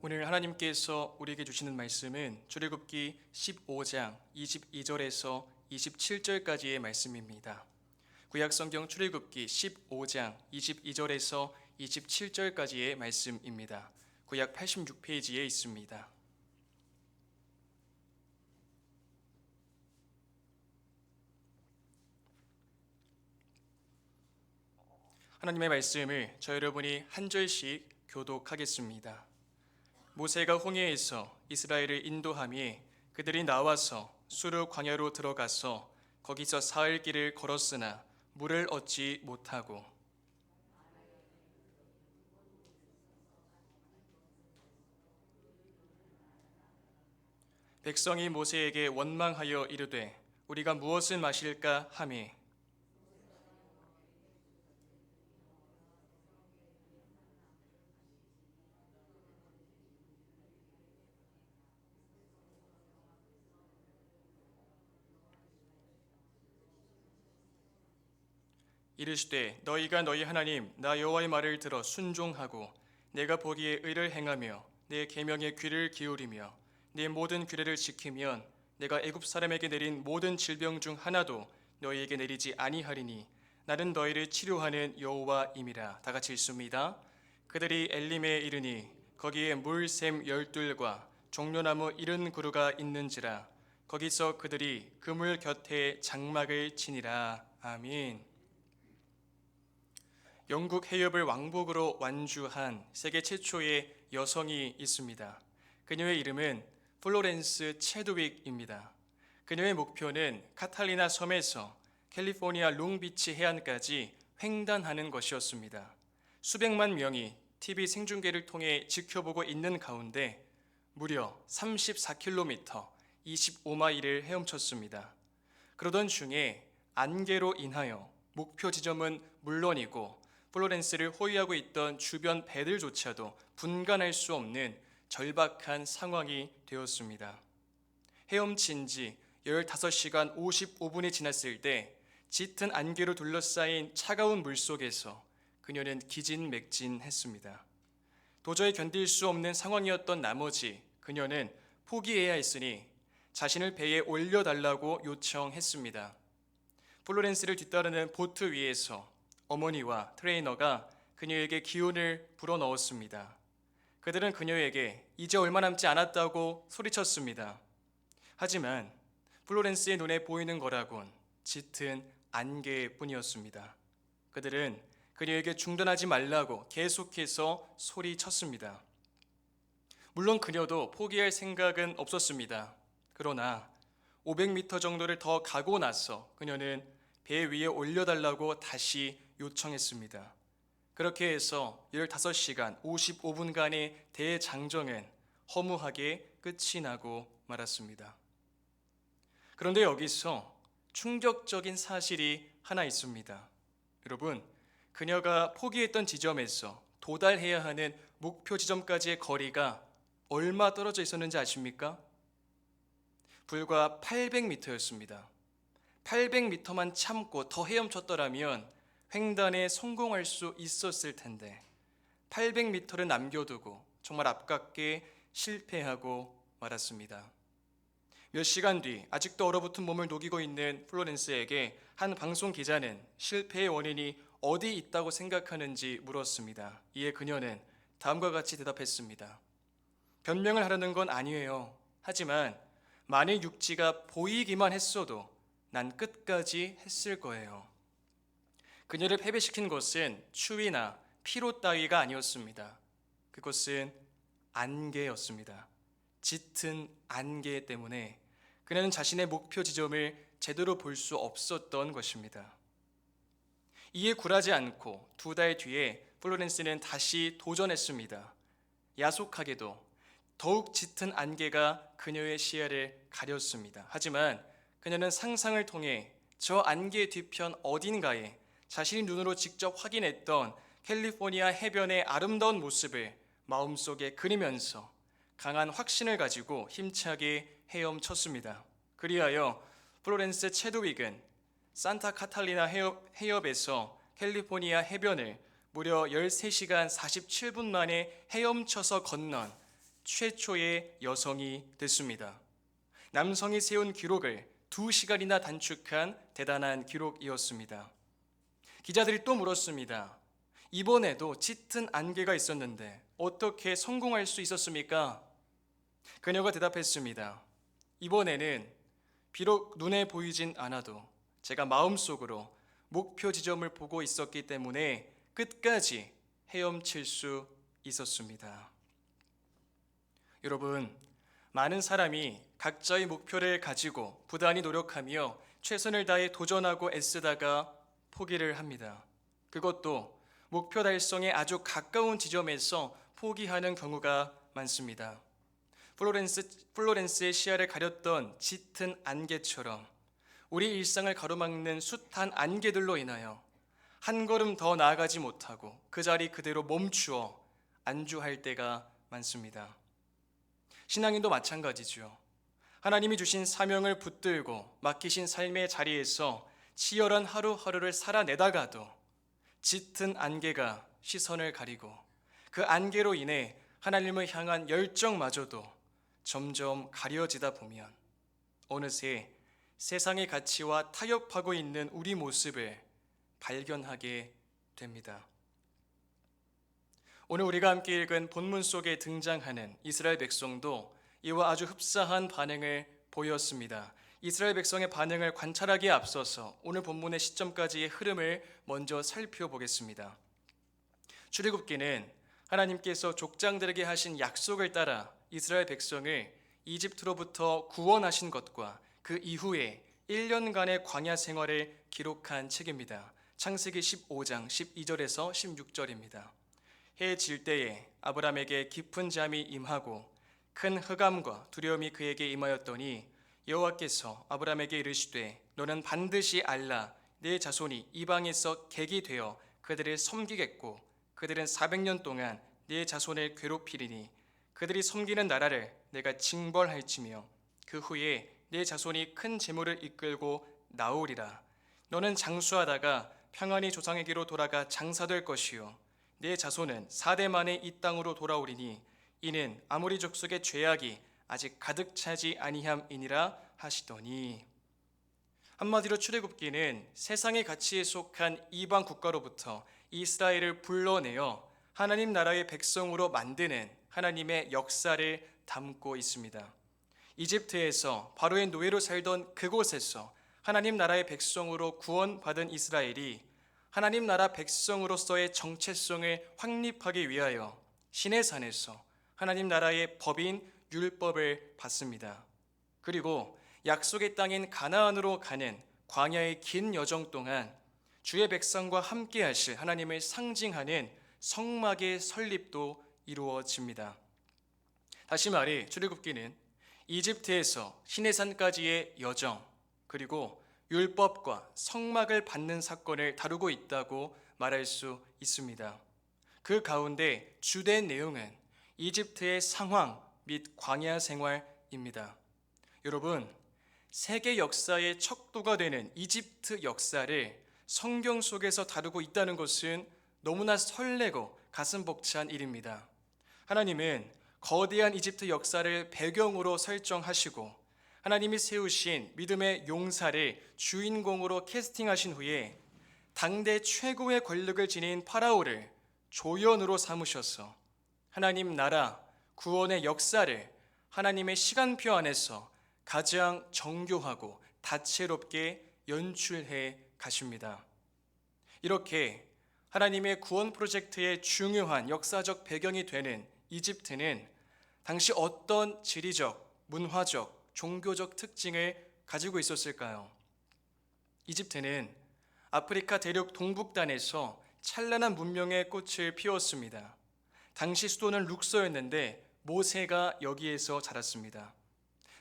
오늘 하나님께서 우리에게 주시는 말씀은 출애굽기 15장 22절에서 27절까지의 말씀입니다. 구약성경 출애굽기 15장 22절에서 27절까지의 말씀입니다. 구약 86페이지에 있습니다. 하나님의 말씀을 저 여러분이 한 절씩 교독하겠습니다. 모세가 홍해에서 이스라엘을 인도하며 그들이 나와서 수르 광야로 들어가서 거기서 사흘 길을 걸었으나 물을 얻지 못하고 백성이 모세에게 원망하여 이르되 우리가 무엇을 마실까 하매 이르시되 너희가 너희 하나님 나 여호와의 말을 들어 순종하고 내가 보기에 의를 행하며 내 계명에 귀를 기울이며 내 모든 규례를 지키면 내가 애굽 사람에게 내린 모든 질병 중 하나도 너희에게 내리지 아니하리니 나는 너희를 치료하는 여호와임이라. 다 같이 읽습니다. 그들이 엘림에 이르니 거기에 물샘 12과 종려나무 70그루가 있는지라. 거기서 그들이 그물 곁에 장막을 치니라. 아멘. 영국 해협을 왕복으로 완주한 세계 최초의 여성이 있습니다. 그녀의 이름은 플로렌스 체드윅입니다. 그녀의 목표는 카탈리나 섬에서 캘리포니아 롱비치 해안까지 횡단하는 것이었습니다. 수백만 명이 TV 생중계를 통해 지켜보고 있는 가운데 무려 34km, 25마일을 헤엄쳤습니다. 그러던 중에 안개로 인하여 목표 지점은 물론이고 플로렌스를 호위하고 있던 주변 배들조차도 분간할 수 없는 절박한 상황이 되었습니다. 헤엄친 지 15시간 55분이 지났을 때 짙은 안개로 둘러싸인 차가운 물속에서 그녀는 기진맥진했습니다. 도저히 견딜 수 없는 상황이었던 나머지 그녀는 포기해야 했으니 자신을 배에 올려달라고 요청했습니다. 플로렌스를 뒤따르는 보트 위에서 어머니와 트레이너가 그녀에게 기운을 불어넣었습니다. 그들은 그녀에게 이제 얼마 남지 않았다고 소리쳤습니다. 하지만 플로렌스의 눈에 보이는 거라곤 짙은 안개뿐이었습니다. 그들은 그녀에게 중단하지 말라고 계속해서 소리쳤습니다. 물론 그녀도 포기할 생각은 없었습니다. 그러나 500m 정도를 더 가고 나서 그녀는 배 위에 올려달라고 다시 요청했습니다. 그렇게 해서 15시간 55분간의 대장정은 허무하게 끝이 나고 말았습니다. 그런데 여기서 충격적인 사실이 하나 있습니다. 여러분, 그녀가 포기했던 지점에서 도달해야 하는 목표 지점까지의 거리가 얼마 떨어져 있었는지 아십니까? 불과 800m였습니다. 800m만 참고 더 헤엄쳤더라면 횡단에 성공할 수 있었을 텐데 800m를 남겨두고 정말 아깝게 실패하고 말았습니다. 몇 시간 뒤 아직도 얼어붙은 몸을 녹이고 있는 플로렌스에게 한 방송 기자는 실패의 원인이 어디 있다고 생각하는지 물었습니다. 이에 그녀는 다음과 같이 대답했습니다. 변명을 하려는 건 아니에요. 하지만 만일 육지가 보이기만 했어도 난 끝까지 했을 거예요. 그녀를 패배시킨 것은 추위나 피로 따위가 아니었습니다. 그것은 안개였습니다. 짙은 안개 때문에 그녀는 자신의 목표 지점을 제대로 볼 수 없었던 것입니다. 이에 굴하지 않고 2달 뒤에 플로렌스는 다시 도전했습니다. 야속하게도 더욱 짙은 안개가 그녀의 시야를 가렸습니다. 하지만 그녀는 상상을 통해 저 안개 뒤편 어딘가에 자신이 눈으로 직접 확인했던 캘리포니아 해변의 아름다운 모습을 마음속에 그리면서 강한 확신을 가지고 힘차게 헤엄쳤습니다. 그리하여 플로렌스 체드윅은 산타 카탈리나 해협에서 캘리포니아 해변을 무려 13시간 47분 만에 헤엄쳐서 건넌 최초의 여성이 됐습니다. 남성이 세운 기록을 2시간이나 단축한 대단한 기록이었습니다. 기자들이 또 물었습니다. 이번에도 짙은 안개가 있었는데 어떻게 성공할 수 있었습니까? 그녀가 대답했습니다. 이번에는 비록 눈에 보이진 않아도 제가 마음속으로 목표 지점을 보고 있었기 때문에 끝까지 헤엄칠 수 있었습니다. 여러분, 많은 사람이 각자의 목표를 가지고 부단히 노력하며 최선을 다해 도전하고 애쓰다가 포기를 합니다. 그것도 목표 달성에 아주 가까운 지점에서 포기하는 경우가 많습니다. 플로렌스의 시야를 가렸던 짙은 안개처럼 우리 일상을 가로막는 숱한 안개들로 인하여 한 걸음 더 나아가지 못하고 그 자리 그대로 멈추어 안주할 때가 많습니다. 신앙인도 마찬가지죠. 하나님이 주신 사명을 붙들고 맡기신 삶의 자리에서 치열한 하루하루를 살아내다가도 짙은 안개가 시선을 가리고 그 안개로 인해 하나님을 향한 열정마저도 점점 가려지다 보면 어느새 세상의 가치와 타협하고 있는 우리 모습을 발견하게 됩니다. 오늘 우리가 함께 읽은 본문 속에 등장하는 이스라엘 백성도 이와 아주 흡사한 반응을 보였습니다. 이스라엘 백성의 반응을 관찰하기에 앞서서 오늘 본문의 시점까지의 흐름을 먼저 살펴보겠습니다. 출애굽기는 하나님께서 족장들에게 하신 약속을 따라 이스라엘 백성을 이집트로부터 구원하신 것과 그 이후에 1년간의 광야 생활을 기록한 책입니다. 창세기 15장 12절에서 16절입니다. 해 질 때에 아브라함에게 깊은 잠이 임하고 큰 흑암과 두려움이 그에게 임하였더니 여호와께서 아브라함에게 이르시되 너는 반드시 알라 내 자손이 이방에서 객이 되어 그들을 섬기겠고 그들은 400년 동안 내 자손을 괴롭히리니 그들이 섬기는 나라를 내가 징벌할지며 그 후에 내 자손이 큰 재물을 이끌고 나오리라. 너는 장수하다가 평안히 조상에게로 돌아가 장사될 것이요 내 자손은 4대 만에 이 땅으로 돌아오리니 이는 아모리 족속의 죄악이 아직 가득 차지 아니함이니라 하시더니 한마디로 출애굽기는 세상의 가치에 속한 이방 국가로부터 이스라엘을 불러내어 하나님 나라의 백성으로 만드는 하나님의 역사를 담고 있습니다. 이집트에서 바로의 노예로 살던 그곳에서 하나님 나라의 백성으로 구원받은 이스라엘이 하나님 나라 백성으로서의 정체성을 확립하기 위하여 시내산에서 하나님 나라의 법인 율법을 받습니다. 그리고 약속의 땅인 가나안으로 가는 광야의 긴 여정 동안 주의 백성과 함께 하실 하나님을 상징하는 성막의 설립도 이루어집니다. 다시 말해 출애굽기는 이집트에서 시내산까지의 여정 그리고 율법과 성막을 받는 사건을 다루고 있다고 말할 수 있습니다. 그 가운데 주된 내용은 이집트의 상황 및 광야 생활입니다. 여러분, 세계 역사의 척도가 되는 이집트 역사를 성경 속에서 다루고 있다는 것은 너무나 설레고 가슴 벅찬 일입니다. 하나님은 거대한 이집트 역사를 배경으로 설정하시고 하나님이 세우신 믿음의 용사를 주인공으로 캐스팅하신 후에 당대 최고의 권력을 지닌 파라오를 조연으로 삼으셔서 하나님 나라 구원의 역사를 하나님의 시간표 안에서 가장 정교하고 다채롭게 연출해 가십니다. 이렇게 하나님의 구원 프로젝트의 중요한 역사적 배경이 되는 이집트는 당시 어떤 지리적, 문화적, 종교적 특징을 가지고 있었을까요? 이집트는 아프리카 대륙 동북단에서 찬란한 문명의 꽃을 피웠습니다. 당시 수도는 룩소였는데 모세가 여기에서 자랐습니다.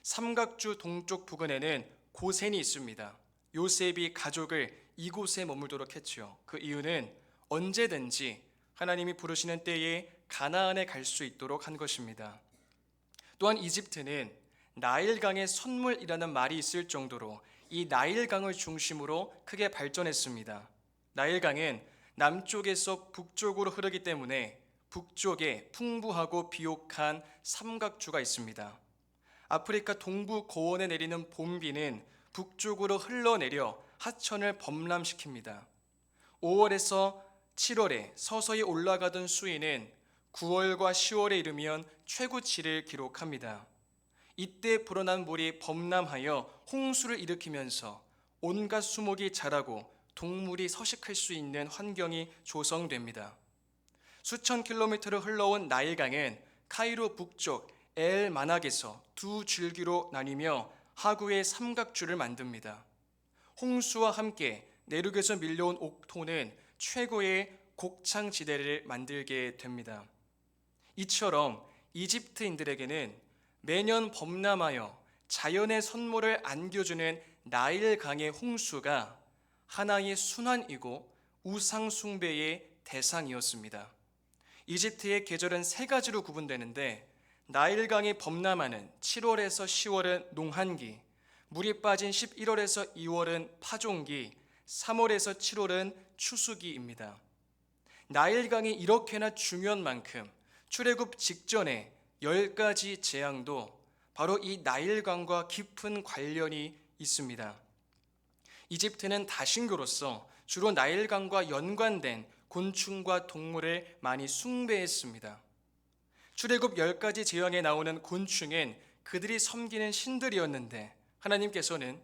삼각주 동쪽 부근에는 고센이 있습니다. 요셉이 가족을 이곳에 머물도록 했죠. 그 이유는 언제든지 하나님이 부르시는 때에 가나안에 갈 수 있도록 한 것입니다. 또한 이집트는 나일강의 선물이라는 말이 있을 정도로 이 나일강을 중심으로 크게 발전했습니다. 나일강은 남쪽에서 북쪽으로 흐르기 때문에 북쪽에 풍부하고 비옥한 삼각주가 있습니다. 아프리카 동부 고원에 내리는 봄비는 북쪽으로 흘러내려 하천을 범람시킵니다. 5월에서 7월에 서서히 올라가던 수위는 9월과 10월에 이르면 최고치를 기록합니다. 이때 불어난 물이 범람하여 홍수를 일으키면서 온갖 수목이 자라고 동물이 서식할 수 있는 환경이 조성됩니다. 수천 킬로미터를 흘러온 나일강은 카이로 북쪽 엘 마낙에서 두 줄기로 나뉘며 하구의 삼각주를 만듭니다. 홍수와 함께 내륙에서 밀려온 옥토는 최고의 곡창지대를 만들게 됩니다. 이처럼 이집트인들에게는 매년 범람하여 자연의 선물을 안겨주는 나일강의 홍수가 하나의 순환이고 우상 숭배의 대상이었습니다. 이집트의 계절은 세 가지로 구분되는데 나일강이 범람하는 7월에서 10월은 농한기, 물이 빠진 11월에서 2월은 파종기, 3월에서 7월은 추수기입니다. 나일강이 이렇게나 중요한 만큼 출애굽 직전에 10가지 재앙도 바로 이 나일강과 깊은 관련이 있습니다. 이집트는 다신교로서 주로 나일강과 연관된 곤충과 동물을 많이 숭배했습니다. 출애굽 10가지 재앙에 나오는 곤충은 그들이 섬기는 신들이었는데 하나님께서는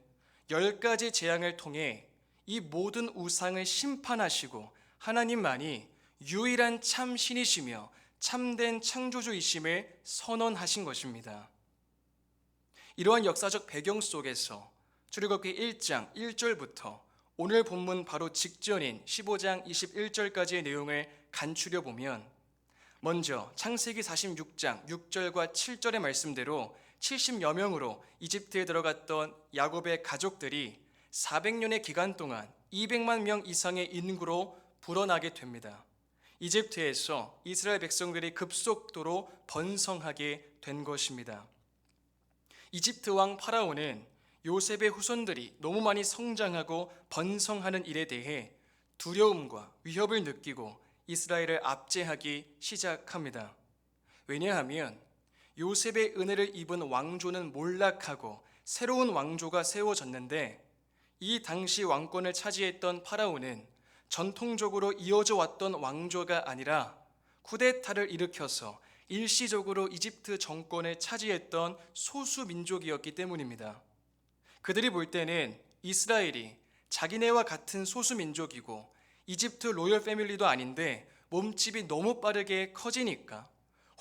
10가지 재앙을 통해 이 모든 우상을 심판하시고 하나님만이 유일한 참 신이시며 참된 창조주이심을 선언하신 것입니다. 이러한 역사적 배경 속에서 출애굽기 1장 1절부터 오늘 본문 바로 직전인 15장 21절까지의 내용을 간추려 보면 먼저 창세기 46장 6절과 7절의 말씀대로 70여 명으로 이집트에 들어갔던 야곱의 가족들이 400년의 기간 동안 200만 명 이상의 인구로 불어나게 됩니다. 이집트에서 이스라엘 백성들이 급속도로 번성하게 된 것입니다. 이집트 왕 파라오는 요셉의 후손들이 너무 많이 성장하고 번성하는 일에 대해 두려움과 위협을 느끼고 이스라엘을 압제하기 시작합니다. 왜냐하면 요셉의 은혜를 입은 왕조는 몰락하고 새로운 왕조가 세워졌는데 이 당시 왕권을 차지했던 파라오는 전통적으로 이어져 왔던 왕조가 아니라 쿠데타를 일으켜서 일시적으로 이집트 정권을 차지했던 소수 민족이었기 때문입니다. 그들이 볼 때는 이스라엘이 자기네와 같은 소수 민족이고 이집트 로열 패밀리도 아닌데 몸집이 너무 빠르게 커지니까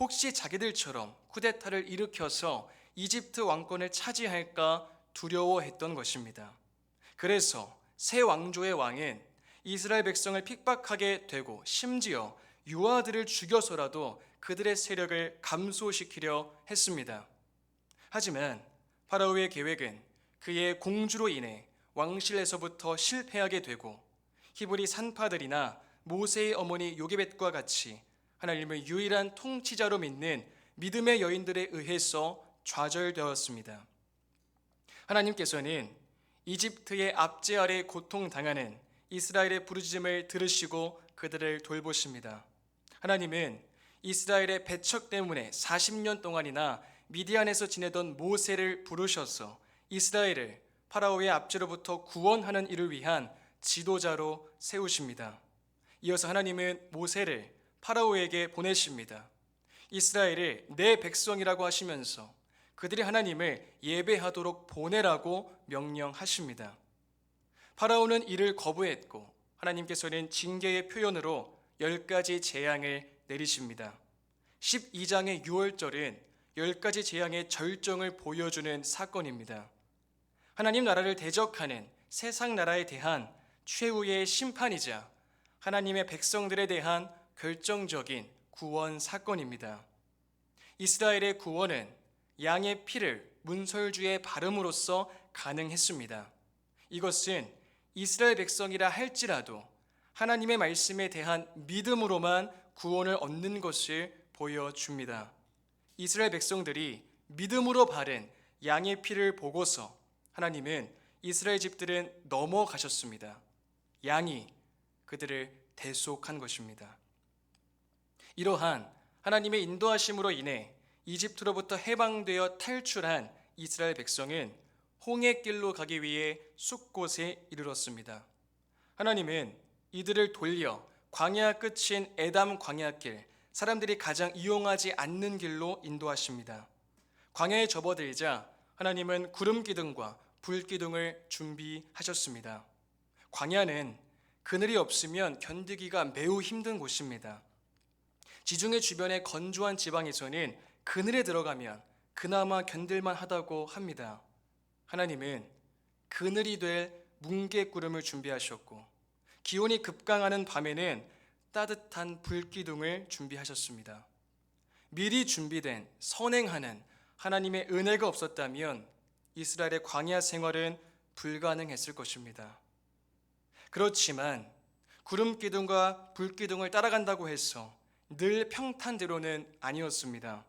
혹시 자기들처럼 쿠데타를 일으켜서 이집트 왕권을 차지할까 두려워했던 것입니다. 그래서 새 왕조의 왕은 이스라엘 백성을 핍박하게 되고 심지어 유아들을 죽여서라도 그들의 세력을 감소시키려 했습니다. 하지만 파라오의 계획은 그의 공주로 인해 왕실에서부터 실패하게 되고 히브리 산파들이나 모세의 어머니 요게벳과 같이 하나님을 유일한 통치자로 믿는 믿음의 여인들에 의해서 좌절되었습니다. 하나님께서는 이집트의 압제 아래 고통당하는 이스라엘의 부르짖음을 들으시고 그들을 돌보십니다. 하나님은 이스라엘의 배척 때문에 40년 동안이나 미디안에서 지내던 모세를 부르셔서 이스라엘을 파라오의 압제로부터 구원하는 일을 위한 지도자로 세우십니다. 이어서 하나님은 모세를 파라오에게 보내십니다. 이스라엘을 내 백성이라고 하시면서 그들이 하나님을 예배하도록 보내라고 명령하십니다. 파라오는 이를 거부했고 하나님께서는 징계의 표현으로 10가지 재앙을 내리십니다. 12장의 6월절은 10가지 재앙의 절정을 보여주는 사건입니다. 하나님 나라를 대적하는 세상 나라에 대한 최후의 심판이자 하나님의 백성들에 대한 결정적인 구원 사건입니다. 이스라엘의 구원은 양의 피를 문설주에 바름으로써 가능했습니다. 이것은 이스라엘 백성이라 할지라도 하나님의 말씀에 대한 믿음으로만 구원을 얻는 것을 보여줍니다. 이스라엘 백성들이 믿음으로 바른 양의 피를 보고서 하나님은 이스라엘 집들은 넘어가셨습니다. 양이 그들을 대속한 것입니다. 이러한 하나님의 인도하심으로 인해 이집트로부터 해방되어 탈출한 이스라엘 백성은 홍해길로 가기 위해 숲곳에 이르렀습니다. 하나님은 이들을 돌려 광야 끝인 에담 광야길, 사람들이 가장 이용하지 않는 길로 인도하십니다. 광야에 접어들자 하나님은 구름 기둥과 불 기둥을 준비하셨습니다. 광야는 그늘이 없으면 견디기가 매우 힘든 곳입니다. 지중해 주변의 건조한 지방에서는 그늘에 들어가면 그나마 견딜만 하다고 합니다. 하나님은 그늘이 될 뭉게구름을 준비하셨고 기온이 급강하는 밤에는 따뜻한 불기둥을 준비하셨습니다. 미리 준비된 선행하는 하나님의 은혜가 없었다면 이스라엘의 광야 생활은 불가능했을 것입니다. 그렇지만 구름 기둥과 불 기둥을 따라간다고 해서 늘 평탄대로는 아니었습니다.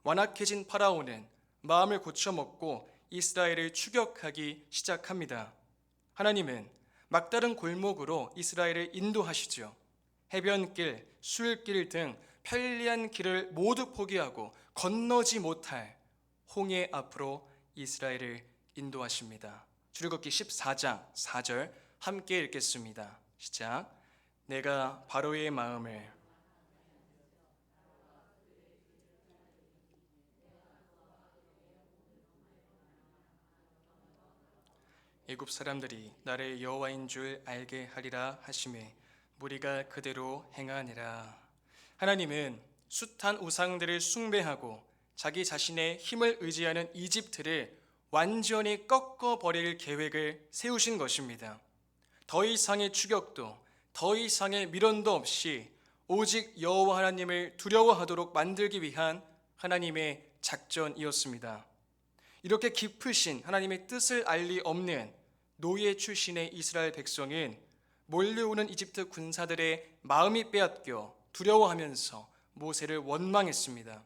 완악해진 파라오는 마음을 고쳐먹고 이스라엘을 추격하기 시작합니다. 하나님은 막다른 골목으로 이스라엘을 인도하시죠. 해변길, 술길 등 편리한 길을 모두 포기하고 건너지 못할 홍해 앞으로 이스라엘을 인도하십니다. 출애굽기 14장 4절 함께 읽겠습니다. 시작. 내가 바로의 마음을 애굽 사람들이 나를 여호와인 줄 알게 하리라 하시매 무리가 그대로 행하니라. 하나님은 숱한 우상들을 숭배하고 자기 자신의 힘을 의지하는 이집트를 완전히 꺾어버릴 계획을 세우신 것입니다. 더 이상의 추격도 더 이상의 미련도 없이 오직 여호와 하나님을 두려워하도록 만들기 위한 하나님의 작전이었습니다. 이렇게 깊으신 하나님의 뜻을 알 리 없는 노예 출신의 이스라엘 백성은 몰려오는 이집트 군사들의 마음이 빼앗겨 두려워하면서 모세를 원망했습니다.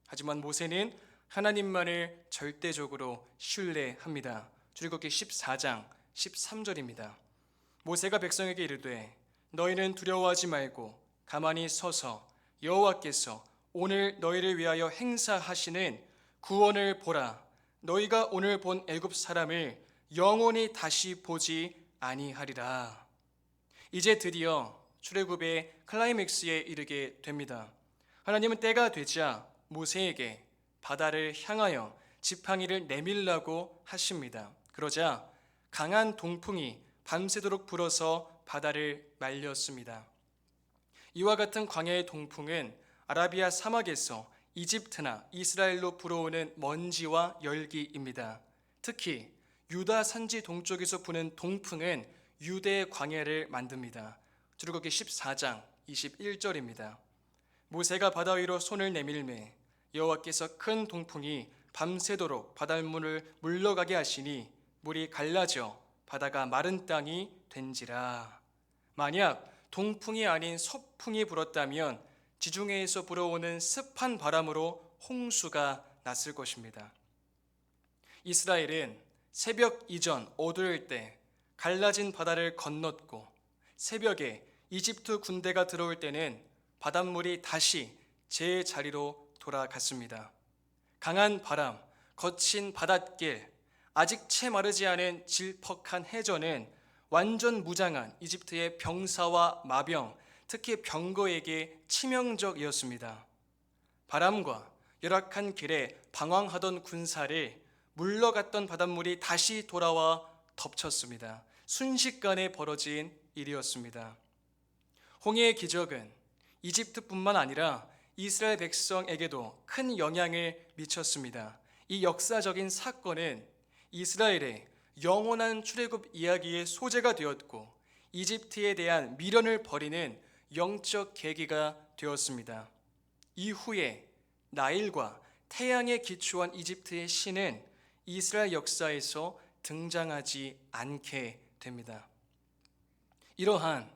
하지만 모세는 하나님만을 절대적으로 신뢰합니다. 출애굽기 14장 13절입니다. 모세가 백성에게 이르되 너희는 두려워하지 말고 가만히 서서 여호와께서 오늘 너희를 위하여 행사하시는 구원을 보라. 너희가 오늘 본 애굽 사람을 영원히 다시 보지 아니하리라. 이제 드디어 출애굽의 클라이맥스에 이르게 됩니다. 하나님은 때가 되자 모세에게 바다를 향하여 지팡이를 내밀라고 하십니다. 그러자 강한 동풍이 밤새도록 불어서 바다를 말렸습니다. 이와 같은 광야의 동풍은 아라비아 사막에서 이집트나 이스라엘로 불어오는 먼지와 열기입니다. 특히 유다 산지 동쪽에서 부는 동풍은 유대의 광야를 만듭니다. 출애굽기 14장 21절입니다. 모세가 바다 위로 손을 내밀매 여호와께서 큰 동풍이 밤새도록 바닷물을 물러가게 하시니 물이 갈라져 바다가 마른 땅이 된지라. 만약 동풍이 아닌 서풍이 불었다면 지중해에서 불어오는 습한 바람으로 홍수가 났을 것입니다. 이스라엘은 새벽 이전 어두울 때 갈라진 바다를 건넜고 새벽에 이집트 군대가 들어올 때는 바닷물이 다시 제자리로 돌아갔습니다. 강한 바람, 거친 바닷길, 아직 채 마르지 않은 질퍽한 해저는 완전 무장한 이집트의 병사와 마병, 특히 병거에게 치명적이었습니다. 바람과 열악한 길에 방황하던 군사를 물러갔던 바닷물이 다시 돌아와 덮쳤습니다. 순식간에 벌어진 일이었습니다. 홍해의 기적은 이집트뿐만 아니라 이스라엘 백성에게도 큰 영향을 미쳤습니다. 이 역사적인 사건은 이스라엘의 영원한 출애굽 이야기의 소재가 되었고 이집트에 대한 미련을 버리는 영적 계기가 되었습니다. 이후에 나일과 태양에 기초한 이집트의 신은 이스라엘 역사에서 등장하지 않게 됩니다. 이러한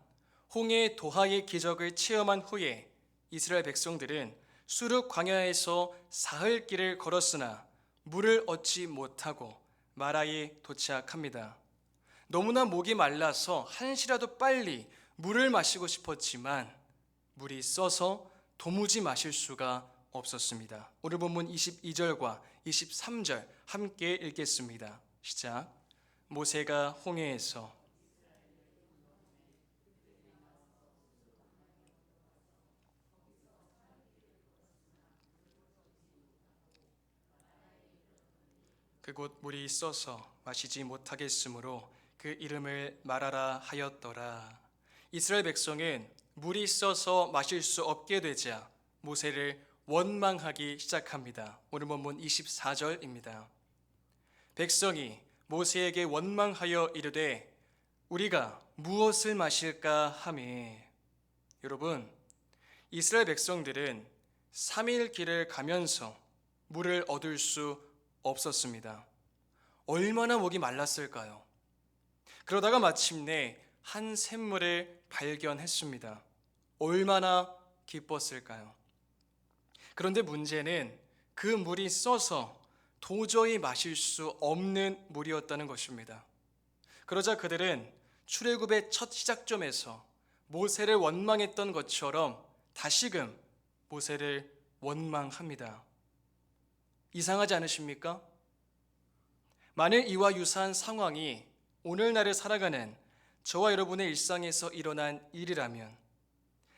홍해 도하의 기적을 체험한 후에 이스라엘 백성들은 수르 광야에서 사흘 길을 걸었으나 물을 얻지 못하고 마라에 도착합니다. 너무나 목이 말라서 한시라도 빨리 물을 마시고 싶었지만 물이 써서 도무지 마실 수가 없었습니다. 오늘 본문 22절과 23절 함께 읽겠습니다. 시작. 모세가 홍해에서 그곳 물이 써서 마시지 못하겠으므로 그 이름을 마라라 하였더라. 이스라엘 백성은 물이 써서 마실 수 없게 되자 모세를 원망하기 시작합니다. 오늘 본문 24절입니다. 백성이 모세에게 원망하여 이르되 우리가 무엇을 마실까 하매. 여러분, 이스라엘 백성들은 3일 길을 가면서 물을 얻을 수 없었습니다. 얼마나 목이 말랐을까요? 그러다가 마침내 한 샘물을 발견했습니다. 얼마나 기뻤을까요? 그런데 문제는 그 물이 써서 도저히 마실 수 없는 물이었다는 것입니다. 그러자 그들은 출애굽의 첫 시작점에서 모세를 원망했던 것처럼 다시금 모세를 원망합니다. 이상하지 않으십니까? 만일 이와 유사한 상황이 오늘날을 살아가는 저와 여러분의 일상에서 일어난 일이라면,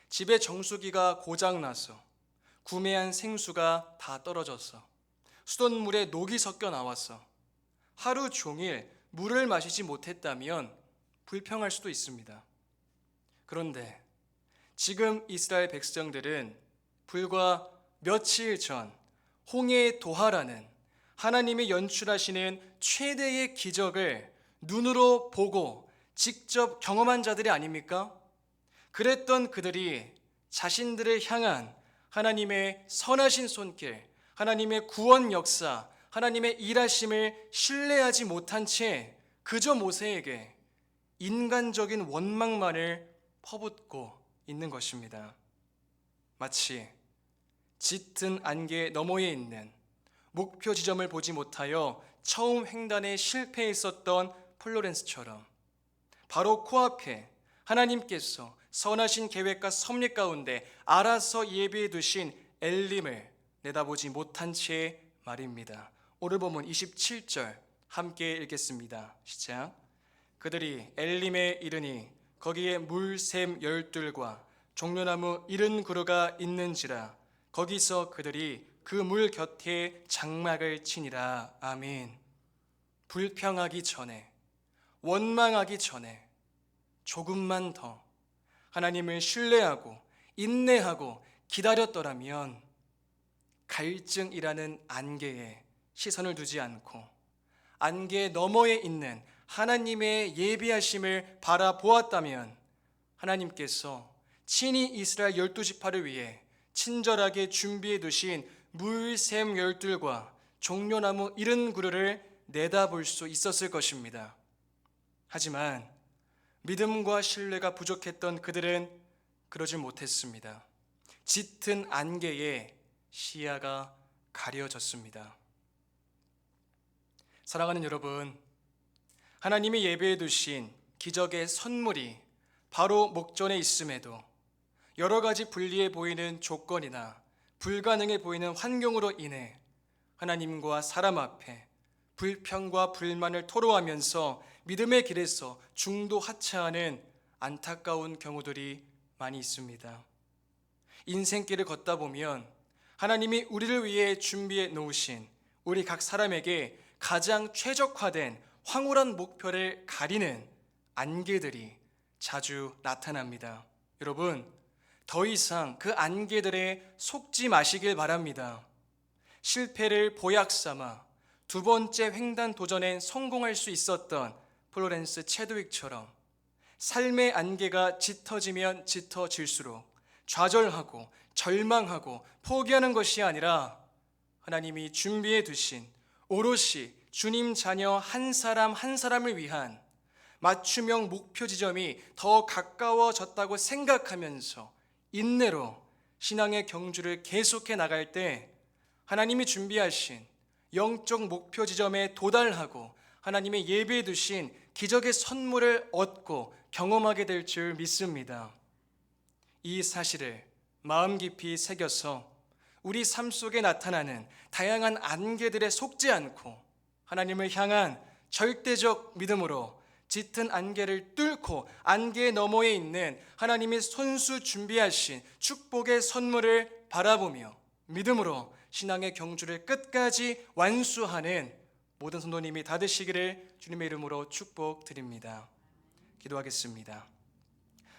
집에 정수기가 고장나서 구매한 생수가 다 떨어져서 수돗물에 녹이 섞여 나와서 하루 종일 물을 마시지 못했다면 불평할 수도 있습니다. 그런데 지금 이스라엘 백성들은 불과 며칠 전 홍해의 도하라는 하나님이 연출하시는 최대의 기적을 눈으로 보고 직접 경험한 자들이 아닙니까? 그랬던 그들이 자신들을 향한 하나님의 선하신 손길, 하나님의 구원 역사, 하나님의 일하심을 신뢰하지 못한 채 그저 모세에게 인간적인 원망만을 퍼붓고 있는 것입니다. 마치 짙은 안개 너머에 있는 목표 지점을 보지 못하여 처음 횡단에 실패했었던 플로렌스처럼 바로 코앞에 하나님께서 선하신 계획과 섭리 가운데 알아서 예비해 두신 엘림을 내다보지 못한 채 말입니다. 오늘 본문 27절 함께 읽겠습니다. 시작. 그들이 엘림에 이르니 거기에 물샘 열둘과 종려나무 70그루가 있는지라 거기서 그들이 그 물 곁에 장막을 치니라. 아멘. 불평하기 전에, 원망하기 전에 조금만 더 하나님을 신뢰하고 인내하고 기다렸더라면 갈증이라는 안개에 시선을 두지 않고 안개 너머에 있는 하나님의 예비하심을 바라보았다면 하나님께서 친히 이스라엘 12지파를 위해 친절하게 준비해 두신 물샘 열둘과 종려나무 70그루를 내다볼 수 있었을 것입니다. 하지만 믿음과 신뢰가 부족했던 그들은 그러지 못했습니다. 짙은 안개에 시야가 가려졌습니다. 사랑하는 여러분, 하나님이 예배해 두신 기적의 선물이 바로 목전에 있음에도 여러 가지 불리해 보이는 조건이나 불가능해 보이는 환경으로 인해 하나님과 사람 앞에 불평과 불만을 토로하면서 믿음의 길에서 중도 하차하는 안타까운 경우들이 많이 있습니다. 인생길을 걷다 보면 하나님이 우리를 위해 준비해 놓으신 우리 각 사람에게 가장 최적화된 황홀한 목표를 가리는 안개들이 자주 나타납니다. 여러분, 더 이상 그 안개들에 속지 마시길 바랍니다. 실패를 보약 삼아 두 번째 횡단 도전엔 성공할 수 있었던 플로렌스 체드윅처럼 삶의 안개가 짙어지면 짙어질수록 좌절하고 절망하고 포기하는 것이 아니라 하나님이 준비해 두신 오롯이 주님 자녀 한 사람 한 사람을 위한 맞춤형 목표 지점이 더 가까워졌다고 생각하면서 인내로 신앙의 경주를 계속해 나갈 때 하나님이 준비하신 영적 목표 지점에 도달하고 하나님의 예비해 두신 기적의 선물을 얻고 경험하게 될 줄 믿습니다. 이 사실을 마음 깊이 새겨서 우리 삶 속에 나타나는 다양한 안개들에 속지 않고 하나님을 향한 절대적 믿음으로 짙은 안개를 뚫고 안개 너머에 있는 하나님이 손수 준비하신 축복의 선물을 바라보며 믿음으로 신앙의 경주를 끝까지 완수하는 모든 성도님이 다 되시기를 주님의 이름으로 축복드립니다. 기도하겠습니다.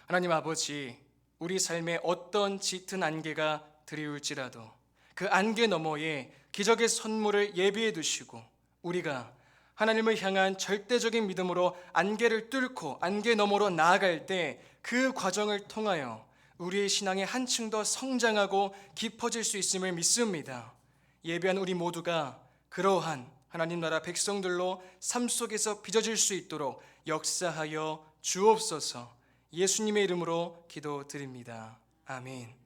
하나님 아버지, 우리 삶에 어떤 짙은 안개가 드리울지라도 그 안개 너머에 기적의 선물을 예비해 두시고 우리가 하나님을 향한 절대적인 믿음으로 안개를 뚫고 안개 너머로 나아갈 때 그 과정을 통하여 우리의 신앙이 한층 더 성장하고 깊어질 수 있음을 믿습니다. 예배한 우리 모두가 그러한 하나님 나라 백성들로 삶 속에서 빚어질 수 있도록 역사하여 주옵소서. 예수님의 이름으로 기도드립니다. 아멘.